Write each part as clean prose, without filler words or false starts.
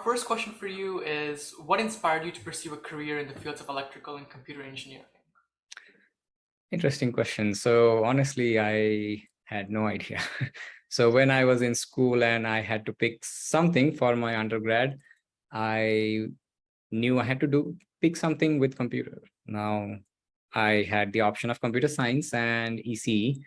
first question for you is, what inspired you to pursue a career in the fields of electrical and computer engineering? Interesting question. So honestly, I had no idea. So when I was in school and I had to pick something for my undergrad, I knew I had to pick something with computer. Now I had the option of computer science and ECE.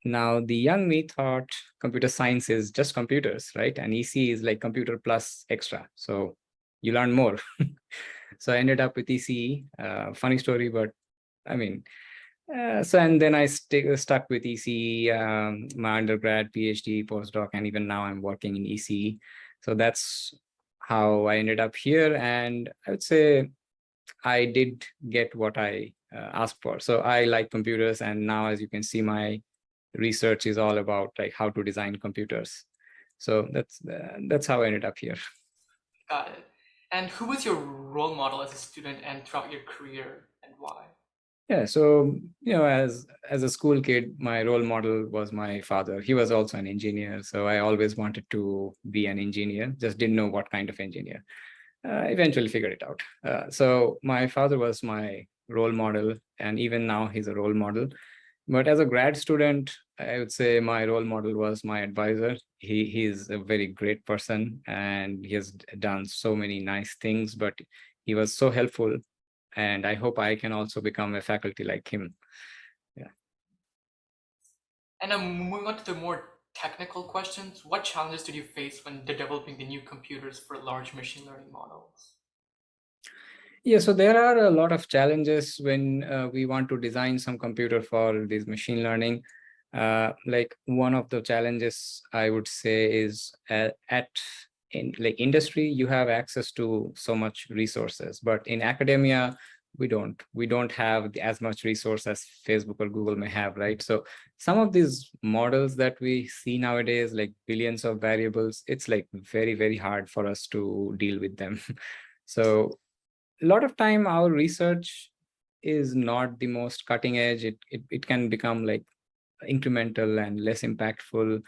Now the young me thought computer science is just computers, right? And ECE is like computer plus extra. So you learn more. So I ended up with ECE. Funny story, but I mean, and then I stuck with ECE, my undergrad, PhD, postdoc, and even now I'm working in ECE. So that's how I ended up here. And I would say I did get what I asked for. So I like computers. And now, as you can see, my research is all about like how to design computers. So that's how I ended up here. Got it. And who was your role model as a student and throughout your career, and why? Yeah, so as a school kid, my role model was my father. He was also an engineer, so I always wanted to be an engineer. Just didn't know what kind of engineer. Eventually figured it out. So my father was my role model, and even now he's a role model. But as a grad student, I would say my role model was my advisor. He's a very great person, and he has done so many nice things. But he was so helpful, and I hope I can also become a faculty like him. Yeah. And moving on to the more technical questions, what challenges did you face when developing the new computers for large machine learning models? Yeah, so there are a lot of challenges when we want to design some computer for this machine learning. Like one of the challenges I would say is in like industry, you have access to so much resources, but in academia, we don't have as much resource as Facebook or Google may have, right? So some of these models that we see nowadays, like billions of variables, it's like very, very hard for us to deal with them. So a lot of time our research is not the most cutting edge. It can become like incremental and less impactful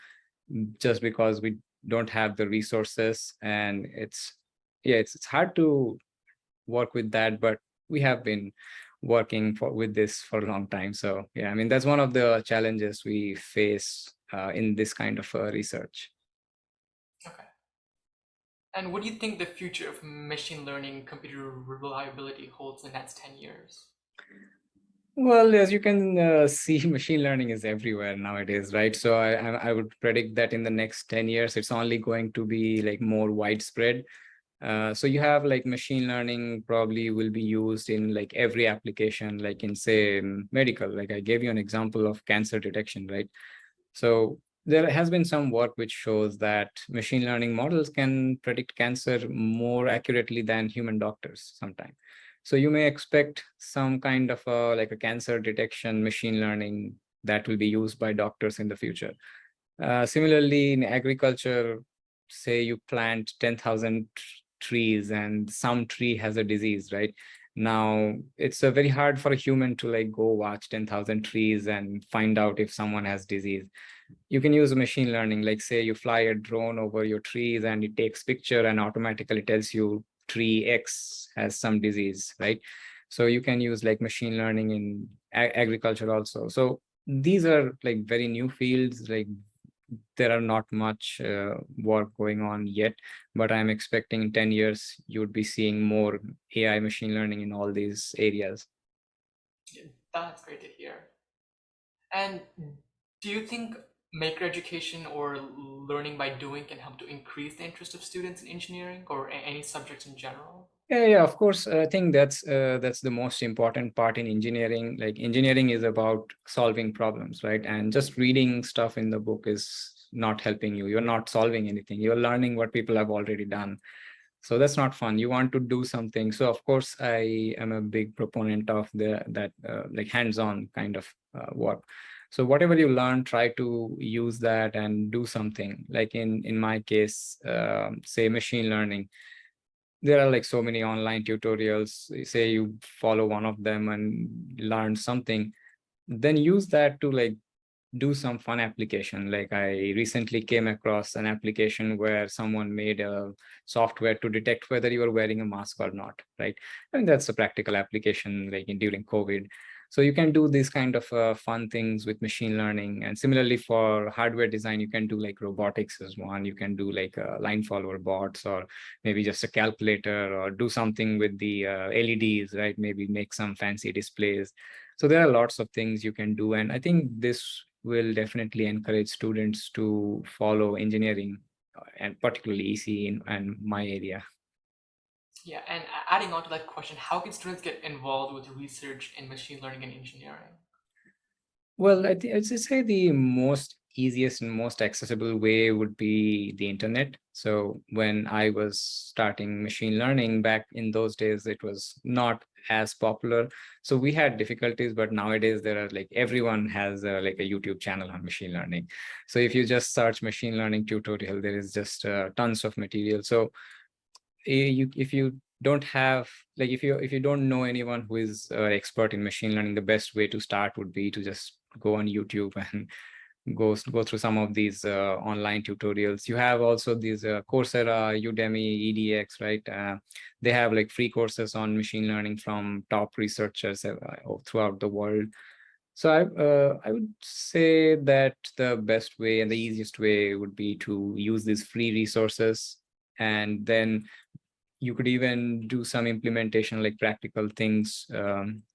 just because we don't have the resources, and it's hard to work with that, but we have been working with this for a long time. So yeah, I mean, that's one of the challenges we face in this kind of research. Okay. And what do you think the future of machine learning computer reliability holds in the next 10 years? Well, as you can see, machine learning is everywhere nowadays, right? So I would predict that in the next 10 years, it's only going to be like more widespread. So you have like machine learning probably will be used in like every application, like in say medical. Like I gave you an example of cancer detection, right? So there has been some work which shows that machine learning models can predict cancer more accurately than human doctors sometimes. So you may expect some kind of like a cancer detection machine learning that will be used by doctors in the future. Similarly, in agriculture, say you plant 10,000 trees and some tree has a disease, right? Now, it's very hard for a human to like go watch 10,000 trees and find out if someone has disease. You can use machine learning, like say you fly a drone over your trees and it takes picture and automatically tells you tree X has some disease, right? So you can use like machine learning in agriculture also. So these are like very new fields, like there are not much work going on yet, but I'm expecting in 10 years, you would be seeing more AI machine learning in all these areas. Yeah, that's great to hear. And do you think maker education or learning by doing can help to increase the interest of students in engineering or any subjects in general? Yeah, of course. I think that's the most important part in engineering. Like engineering is about solving problems, right? And just reading stuff in the book is not helping you. You're not solving anything. You're learning what people have already done. So that's not fun. You want to do something. So of course, I am a big proponent of that like hands-on kind of work. So whatever you learn, try to use that and do something. Like in my case, say machine learning, there are like so many online tutorials. Say you follow one of them and learn something, then use that to like do some fun application. Like I recently came across an application where someone made a software to detect whether you are wearing a mask or not, right? I mean, that's a practical application like during COVID. So you can do these kind of fun things with machine learning. And similarly for hardware design, you can do like robotics as one. You can do like line follower bots, or maybe just a calculator, or do something with the LEDs, right? Maybe make some fancy displays. So there are lots of things you can do. And I think this will definitely encourage students to follow engineering, and particularly EC and my area. Yeah, and adding on to that question, how can students get involved with research in machine learning and engineering? Well, I'd say the most easiest and most accessible way would be the internet. So when I was starting machine learning back in those days, it was not as popular. So we had difficulties, but nowadays there are like everyone has like a YouTube channel on machine learning. So if you just search machine learning tutorial, there is just tons of material. So if you don't have like if you don't know anyone who is expert in machine learning, the best way to start would be to just go on YouTube and go through some of these online tutorials. You have also these Coursera, Udemy, EDX, right? They have like free courses on machine learning from top researchers throughout the world. So I would say that the best way and the easiest way would be to use these free resources, and then you could even do some implementation, like practical things,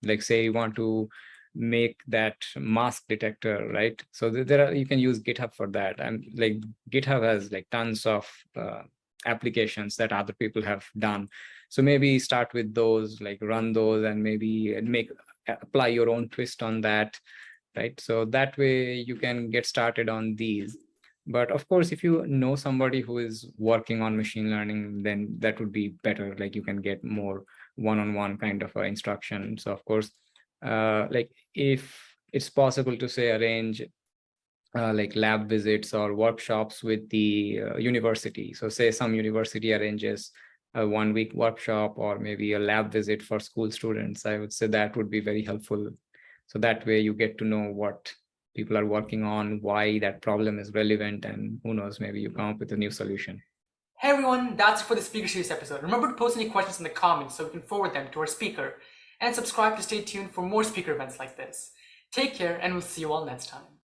like say you want to make that mask detector, right? So there are, you can use GitHub for that. And like GitHub has like tons of applications that other people have done. So maybe start with those, like run those, and maybe apply your own twist on that, right? So that way you can get started on these. But of course, if you know somebody who is working on machine learning, then that would be better. Like you can get more one-on-one kind of instruction. So of course, like if it's possible to say arrange like lab visits or workshops with the university. So say some university arranges a 1 week workshop or maybe a lab visit for school students. I would say that would be very helpful. So that way you get to know what people are working on, why that problem is relevant, and who knows, maybe you come up with a new solution. Hey everyone, that's it for the Speaker Series episode. Remember to post any questions in the comments so we can forward them to our speaker, and subscribe to stay tuned for more speaker events like this. Take care, and we'll see you all next time.